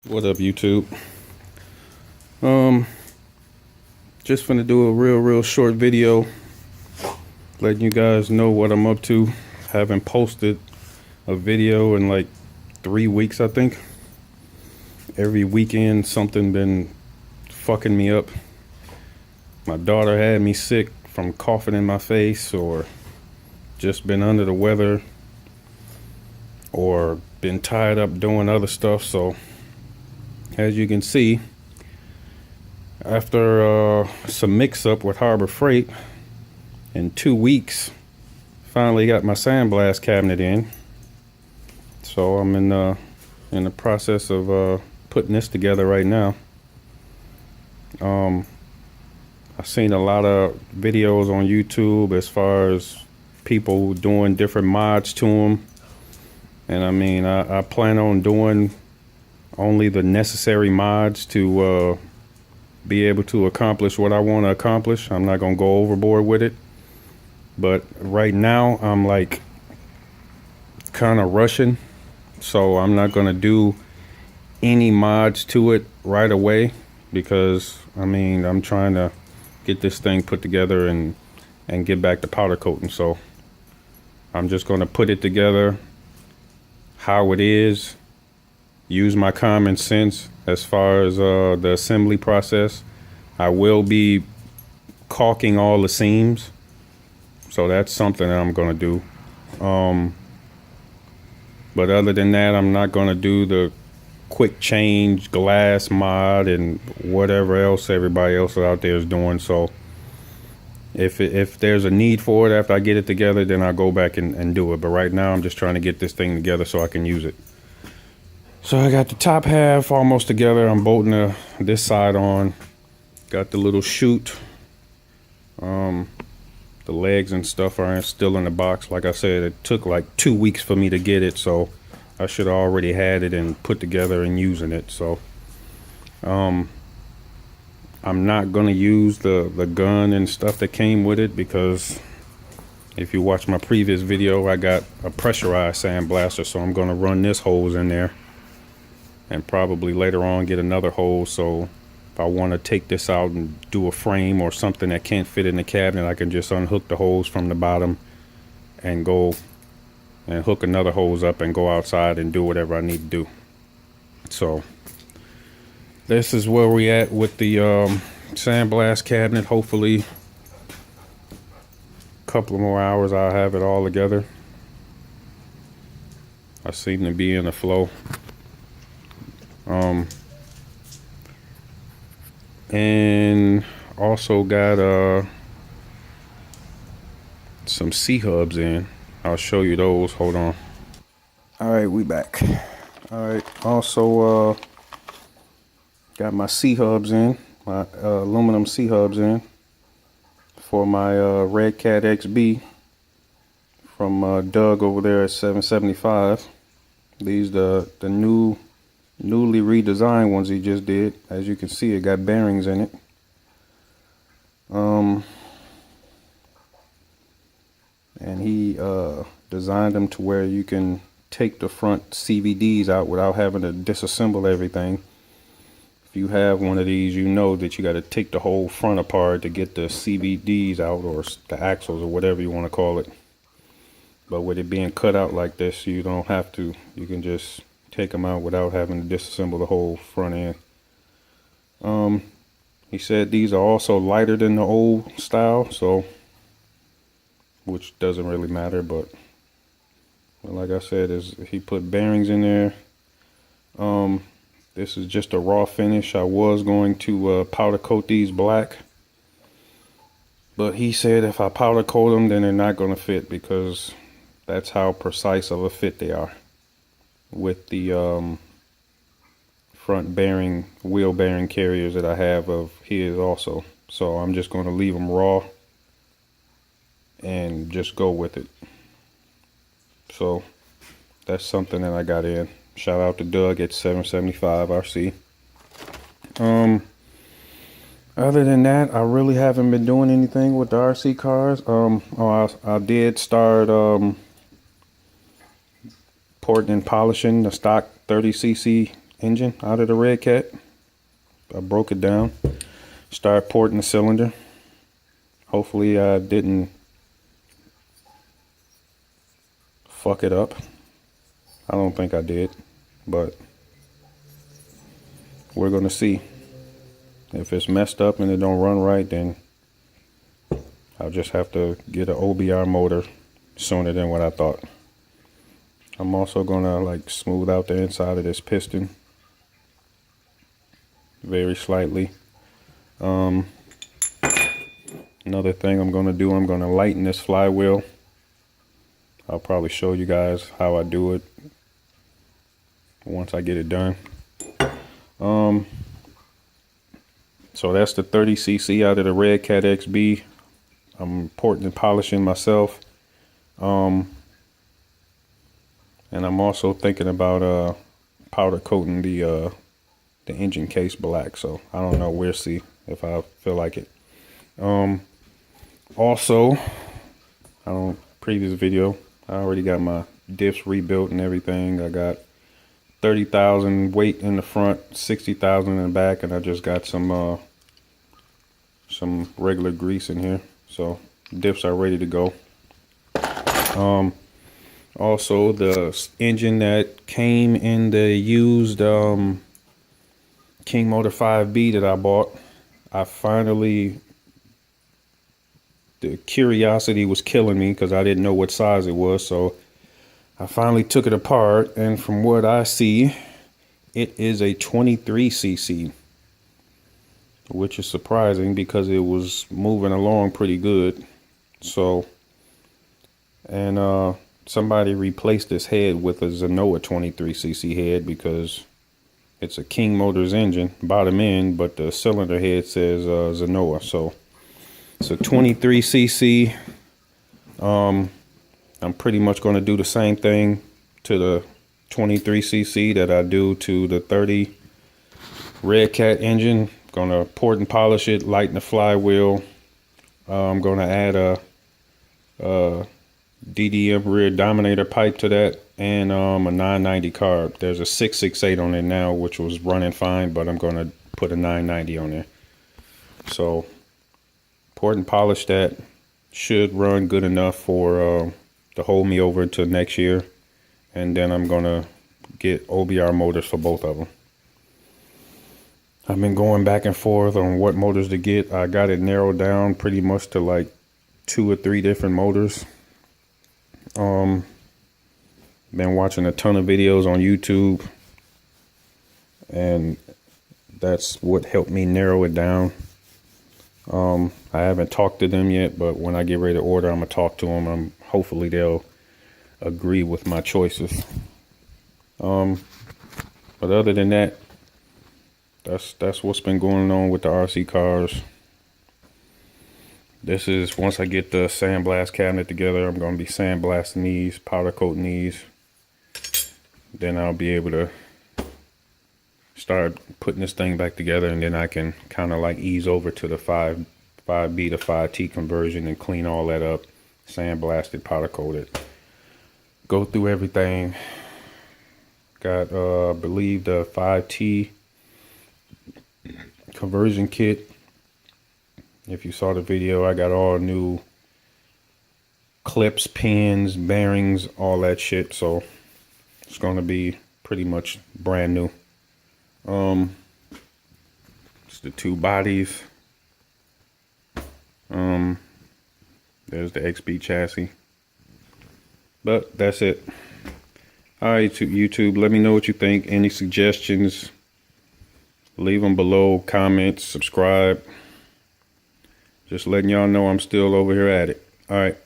What up, YouTube? Um, just finna do a real short video letting you guys know what I'm up to. Haven't posted a video in like 3 weeks, I think. Every weekend something been fucking me up. My daughter had me sick from coughing in my face, or just been under the weather, or been tied up doing other stuff. So as you can see, after some mix-up with Harbor Freight, in 2 weeks, finally got my sandblast cabinet in. So I'm in the process of putting this together right now. I've seen a lot of videos on YouTube as far as people doing different mods to them, and I mean, I plan on doing only the necessary mods to be able to accomplish what I want to accomplish. I'm not gonna go overboard with it, but right now I'm like kind of rushing, so I'm not gonna do any mods to it right away, because I mean, I'm trying to get this thing put together and get back to powder coating. So I'm just gonna put it together how it is, use my common sense as far as the assembly process. I will be caulking all the seams, so that's something that I'm gonna do. But other than that, I'm not gonna do the quick change glass mod and whatever else everybody else out there is doing. So if there's a need for it after I get it together, then I'll go back and do it. But right now I'm just trying to get this thing together so I can use it. So I got the top half almost together. I'm bolting this side on. Got the little chute. The legs and stuff are still in the box. Like I said, it took like 2 weeks for me to get it, so I should have already had it and put together and using it. So I'm not gonna use the gun and stuff that came with it, because if you watch my previous video, I got a pressurized sandblaster, so I'm gonna run this hose in there and probably later on get another hose. So if I want to take this out and do a frame or something that can't fit in the cabinet, I can just unhook the hose from the bottom and go and hook another hose up and go outside and do whatever I need to do. So this is where we at with the sandblast cabinet. Hopefully a couple of more hours I'll have it all together. I seem to be in a flow. And also got some C-hubs in. I'll show you those. Hold on. All right, we back. All right, also got my C-hubs in, my aluminum C-hubs in for my Redcat XB from Doug over there at 775. These the newly redesigned ones he just did. As you can see, it got bearings in it. And he designed them to where you can take the front CVDs out without having to disassemble everything. If you have one of these, you know that you got to take the whole front apart to get the CVDs out, or the axles, or whatever you want to call it. But with it being cut out like this, you don't have to. You can just take them out without having to disassemble the whole front end. He said these are also lighter than the old style, so which doesn't really matter, but like I said, he put bearings in there. This is just a raw finish. I was going to powder coat these black, but he said if I powder coat them, then they're not going to fit, because that's how precise of a fit they are with the front bearing, wheel bearing carriers that I have of his also. So I'm just going to leave them raw and just go with it. So that's something that I got in. Shout out to Doug at 775 RC. Other than that, I really haven't been doing anything with the RC cars. I did start porting and polishing the stock 30cc engine out of the Redcat. I broke it down, started porting the cylinder. Hopefully I didn't fuck it up. I don't think I did, but we're gonna see. If it's messed up and it don't run right, then I'll just have to get an OBR motor sooner than what I thought. I'm also gonna like smooth out the inside of this piston very slightly. Another thing I'm gonna do, I'm gonna lighten this flywheel. I'll probably show you guys how I do it once I get it done. So that's the 30cc out of the Redcat XB. I'm porting and polishing myself. And I'm also thinking about powder coating the engine case black. So I don't know, we'll see if I feel like it. Also, previous video, I already got my diffs rebuilt and everything. I got 30,000 weight in the front, 60,000 in the back, and I just got some regular grease in here. So diffs are ready to go. Also, the engine that came in the used King Motor 5B that I bought, the curiosity was killing me because I didn't know what size it was. So I finally took it apart, and from what I see, it is a 23cc, which is surprising because it was moving along pretty good. So, and somebody replaced this head with a Zenoa 23cc head because it's a King Motors engine, bottom end, but the cylinder head says Zenoa. So it's a 23cc. I'm pretty much going to do the same thing to the 23cc that I do to the 30 Redcat engine. Going to port and polish it, lighten the flywheel. I'm going to add a DDM rear dominator pipe to that, and a 990 carb. There's a 668 on it now, which was running fine, but I'm going to put a 990 on there. So port and polish that. Should run good enough for to hold me over to next year, and then I'm gonna get OBR motors for both of them. I've been going back and forth on what motors to get. I got it narrowed down pretty much to like 2 or 3 different motors. Been watching a ton of videos on YouTube, and that's what helped me narrow it down. I haven't talked to them yet, but when I get ready to order, I'm gonna talk to them. Hopefully they'll agree with my choices. But other than that, that's what's been going on with the RC cars. This is, once I get the sandblast cabinet together, I'm gonna be sandblasting these, powder coating these. Then I'll be able to start putting this thing back together, and then I can kind of like ease over to the 5B to 5T conversion and clean all that up, sandblast it, powder coat it, go through everything. Got I believe the 5T conversion kit. If you saw the video, I got all new clips, pins, bearings, all that shit, so it's gonna be pretty much brand new. It's the 2 bodies. There's the XB chassis. But that's it. Alright, YouTube, let me know what you think. Any suggestions, leave them below. Comments, subscribe. Just letting y'all know I'm still over here at it. Alright.